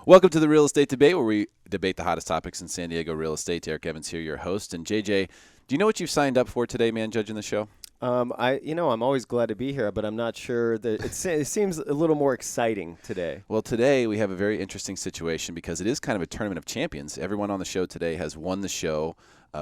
Welcome to the Real Estate Debate, where we debate the hottest topics in San Diego real estate. Derrick Evens here, your host. And JJ, do you know what you've signed up for today, man, judging the show? I'm always glad to be here, but I'm not sure that it seems a little more exciting today. Well, today we have a very interesting situation because it is kind of a tournament of champions. Everyone on the show today has won the show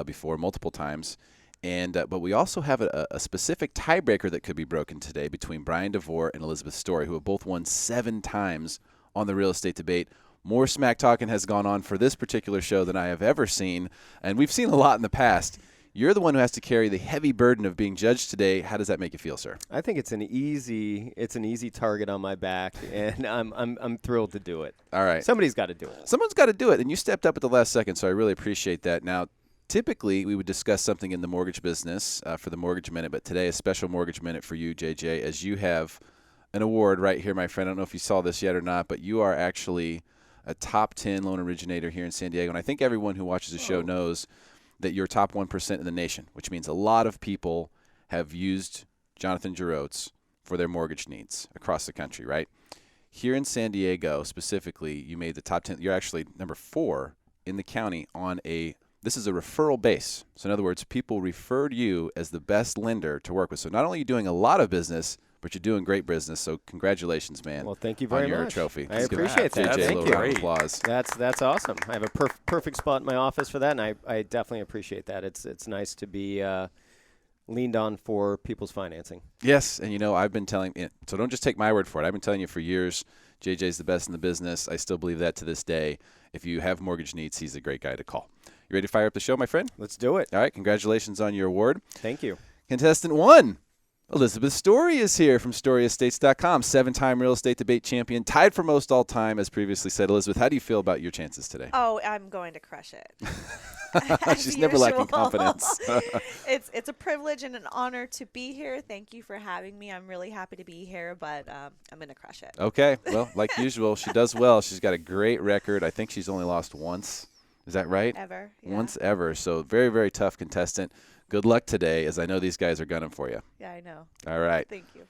before multiple times. But we also have a specific tiebreaker that could be broken today between Bryan Devore and Elizabeth Story, who have both won 7 times on the Real Estate Debate. More smack talking has gone on for this particular show than I have ever seen, and we've seen a lot in the past. You're the one who has to carry the heavy burden of being judged today. How does that make you feel, sir? I think it's an easy target on my back, and I'm thrilled to do it. All right. Somebody's got to do it. Someone's got to do it, and you stepped up at the last second, so I really appreciate that. Now, typically, we would discuss something in the mortgage business for the Mortgage Minute, but today a special Mortgage Minute for you, JJ, as you have an award right here, my friend. I don't know if you saw this yet or not, but you are actually a top 10 loan originator here in San Diego, and I think everyone who watches the show knows that you're top 1% in the nation, which means a lot of people have used Jon Jerotz for their mortgage needs across the country, right? Here in San Diego specifically, you made the top 10. You're actually number 4 in the county on this is a referral base. So in other words, people referred you as the best lender to work with. So not only are you doing a lot of business, but you're doing great business. So congratulations, man. Well, thank you very much. On your trophy. I appreciate that. JJ, Thank a little you. round of applause. That's awesome. I have a perfect spot in my office for that, and I definitely appreciate that. It's nice to be leaned on for people's financing. Yes, and I've been telling – so don't just take my word for it. I've been telling you for years JJ's the best in the business. I still believe that to this day. If you have mortgage needs, he's a great guy to call. You ready to fire up the show, my friend? Let's do it. All right, congratulations on your award. Thank you. Contestant 1. Elizabeth Story is here from StoryEstates.com, 7-time real estate debate champion, tied for most all time, as previously said. Elizabeth, how do you feel about your chances today? Oh, I'm going to crush it. She's never lacking confidence. It's a privilege and an honor to be here. Thank you for having me. I'm really happy to be here, but I'm going to crush it. Okay. Well, like usual, she does well. She's got a great record. I think she's only lost once. Is that right? Ever. Yeah. Once ever. So very, very tough contestant. Good luck today, as I know these guys are gunning for you. Yeah, I know. All right. Thank you.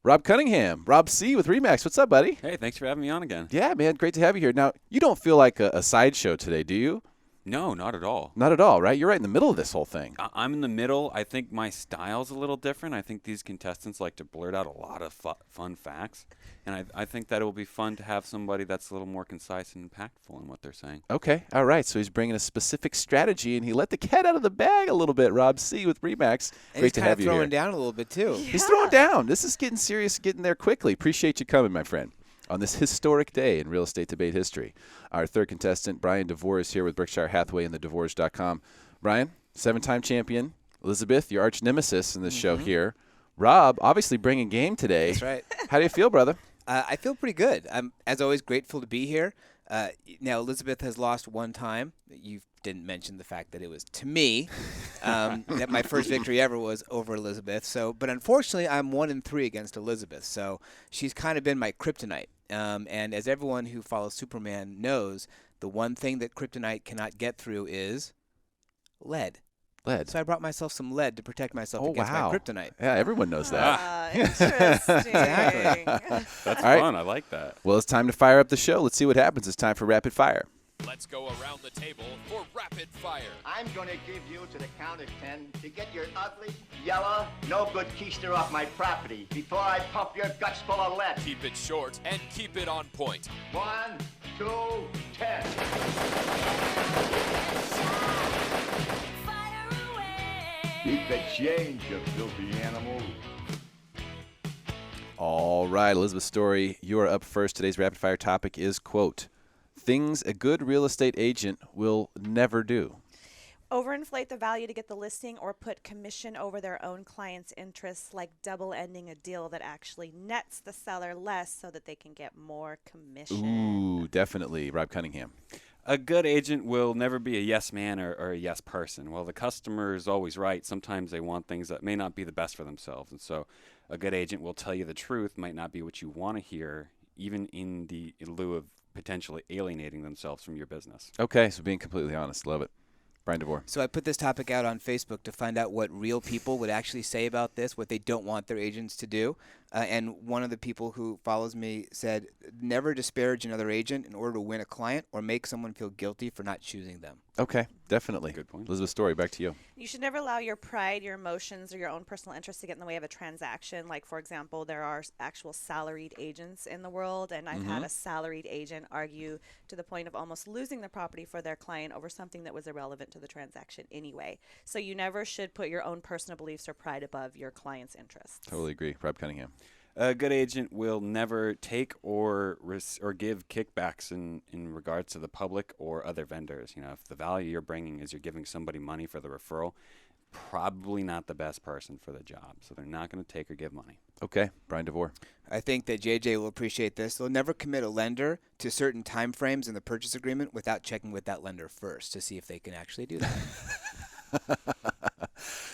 Rob Cunningham, Rob C. with RE/MAX. What's up, buddy? Hey, thanks for having me on again. Yeah, man. Great to have you here. Now, you don't feel like a sideshow today, do you? No, not at all. Not at all, right? You're right in the middle of this whole thing. I'm in the middle. I think my style's a little different. I think these contestants like to blurt out a lot of fun facts. And I think that it will be fun to have somebody that's a little more concise and impactful in what they're saying. Okay. All right. So he's bringing a specific strategy, and he let the cat out of the bag a little bit, Rob C. with RE/MAX. Great to have you here. He's throwing down a little bit, too. Yeah. He's throwing down. This is getting serious, getting there quickly. Appreciate you coming, my friend, on this historic day in real estate debate history. Our third contestant, Bryan Devore, is here with Berkshire Hathaway and thedevores.com. Bryan, 7-time champion. Elizabeth, your arch nemesis in this show here. Rob, obviously bringing game today. That's right. How do you feel, brother? I feel pretty good. I'm, as always, grateful to be here. Now, Elizabeth has lost 1 time. You didn't mention the fact that it was to me that my first victory ever was over Elizabeth. But unfortunately, I'm 1-3 against Elizabeth. So she's kind of been my kryptonite. And as everyone who follows Superman knows, the one thing that kryptonite cannot get through is lead. Lead. So I brought myself some lead to protect myself against my kryptonite. Yeah, everyone knows that. Interesting. That's right. fun. I like that. Well, it's time to fire up the show. Let's see what happens. It's time for Rapid Fire. Let's go around the table for rapid fire. I'm going to give you to the count of 10 to get your ugly, yellow, no good keister off my property before I pump your guts full of lead. Keep it short and keep it on point. 1, 2, 10. Keep the change, you filthy animal. All right, Elizabeth Story, you are up first. Today's rapid fire topic is, quote, things a good real estate agent will never do. Overinflate the value to get the listing or put commission over their own client's interests, like double ending a deal that actually nets the seller less so that they can get more commission. Ooh, definitely. Rob Cunningham. A good agent will never be a yes man or a yes person. Well, the customer is always right. Sometimes they want things that may not be the best for themselves. And so a good agent will tell you the truth, might not be what you want to hear, even in lieu of potentially alienating themselves from your business. Okay, so being completely honest. Love it. Bryan Devore. So I put this topic out on Facebook to find out what real people would actually say about this, what they don't want their agents to do. And one of the people who follows me said, never disparage another agent in order to win a client or make someone feel guilty for not choosing them. Okay, definitely. Good point. Elizabeth Story, back to you. You should never allow your pride, your emotions, or your own personal interest to get in the way of a transaction. Like, for example, there are actual salaried agents in the world, and I've had a salaried agent argue to the point of almost losing the property for their client over something that was irrelevant to the transaction anyway. So you never should put your own personal beliefs or pride above your client's interests. Totally agree. Rob Cunningham. A good agent will never take or give kickbacks in regards to the public or other vendors. You know, if the value you're bringing is you're giving somebody money for the referral, probably not the best person for the job. So they're not going to take or give money. Okay, Bryan Devore. I think that JJ will appreciate this. They'll never commit a lender to certain time frames in the purchase agreement without checking with that lender first to see if they can actually do that.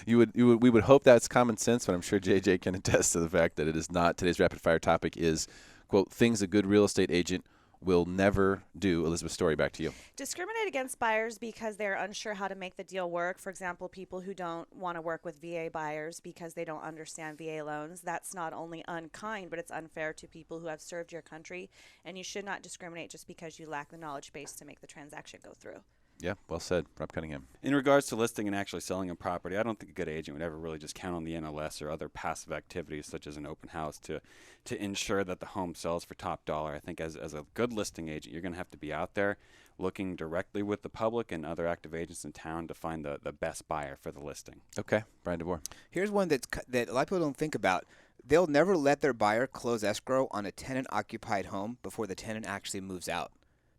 We would hope that's common sense, but I'm sure JJ can attest to the fact that it is not. Today's rapid fire topic is, quote, things a good real estate agent will never do. Elizabeth Story, back to you. Discriminate against buyers because they're unsure how to make the deal work. For example, people who don't want to work with VA buyers because they don't understand VA loans. That's not only unkind, but it's unfair to people who have served your country. And you should not discriminate just because you lack the knowledge base to make the transaction go through. Yeah, well said. Rob Cunningham. In regards to listing and actually selling a property, I don't think a good agent would ever really just count on the NLS or other passive activities such as an open house to ensure that the home sells for top dollar. I think as a good listing agent, you're going to have to be out there looking directly with the public and other active agents in town to find the best buyer for the listing. Okay, Bryan Devore. Here's one that a lot of people don't think about. They'll never let their buyer close escrow on a tenant-occupied home before the tenant actually moves out,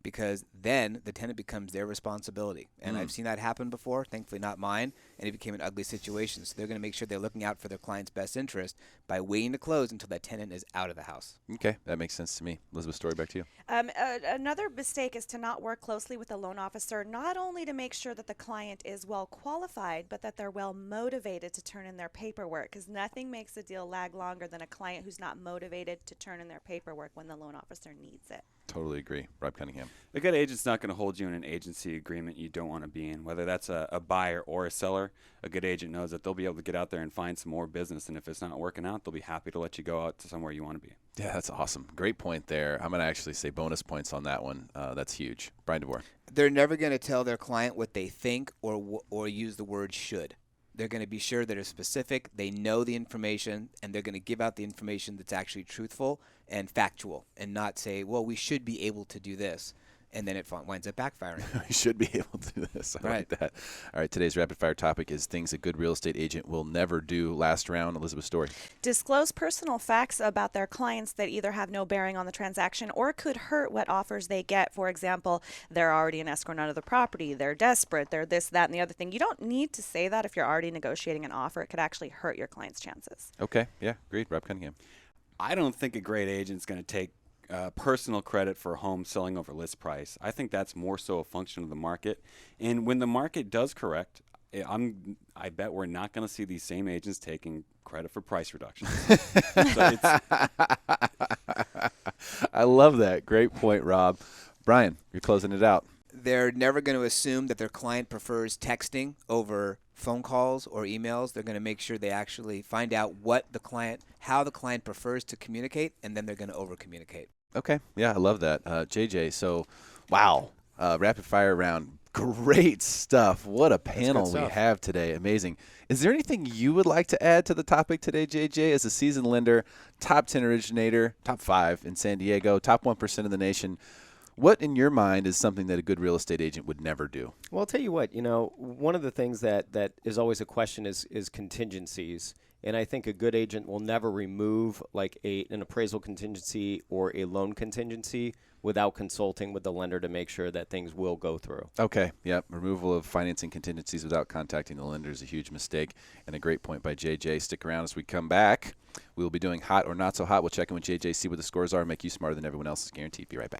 because then the tenant becomes their responsibility. And I've seen that happen before, thankfully not mine, and it became an ugly situation. So they're going to make sure they're looking out for their client's best interest by waiting to close until that tenant is out of the house. Okay, that makes sense to me. Elizabeth Story, back to you. Another mistake is to not work closely with the loan officer, not only to make sure that the client is well qualified, but that they're well motivated to turn in their paperwork, because nothing makes a deal lag longer than a client who's not motivated to turn in their paperwork when the loan officer needs it. Totally agree. Rob Cunningham. A good agent's not going to hold you in an agency agreement you don't want to be in, whether that's a buyer or a seller. A good agent knows that they'll be able to get out there and find some more business, and if it's not working out, they'll be happy to let you go out to somewhere you want to be. Yeah, that's awesome. Great point there. I'm going to actually say bonus points on that one. That's huge. Bryan Devore. They're never going to tell their client what they think or use the word should. They're going to be sure that they're specific, they know the information, and they're going to give out the information that's actually truthful and factual, and not say, well, we should be able to do this, and then it winds up backfiring. We should be able to do this. I like that. All right, today's rapid fire topic is things a good real estate agent will never do. Last round, Elizabeth Story. Disclose personal facts about their clients that either have no bearing on the transaction or could hurt what offers they get. For example, they're already in escrow out of the property, they're desperate, they're this, that, and the other thing. You don't need to say that if you're already negotiating an offer. It could actually hurt your client's chances. Okay, yeah, agreed. Rob Cunningham. I don't think a great agent's going to take personal credit for a home selling over list price. I think that's more so a function of the market. And when the market does correct, I bet we're not going to see these same agents taking credit for price reductions. I love that. Great point, Rob. Bryan, you're closing it out. They're never going to assume that their client prefers texting over phone calls or emails. They're going to make sure they actually find out how the client prefers to communicate, and then they're going to over-communicate. Okay. Yeah, I love that. JJ, so, wow. Rapid fire round. Great stuff. What a panel we have today. Amazing. Is there anything you would like to add to the topic today, JJ? As a seasoned lender, top 10 originator, top 5 in San Diego, top 1% of the nation, what in your mind is something that a good real estate agent would never do? Well, I'll tell you what, one of the things that is always a question is contingencies. And I think a good agent will never remove like an appraisal contingency or a loan contingency without consulting with the lender to make sure that things will go through. Okay, yep. Removal of financing contingencies without contacting the lender is a huge mistake, and a great point by JJ. Stick around as we come back. We will be doing hot or not so hot. We'll check in with JJ, see what the scores are, make you smarter than everyone else is guaranteed. Be right back.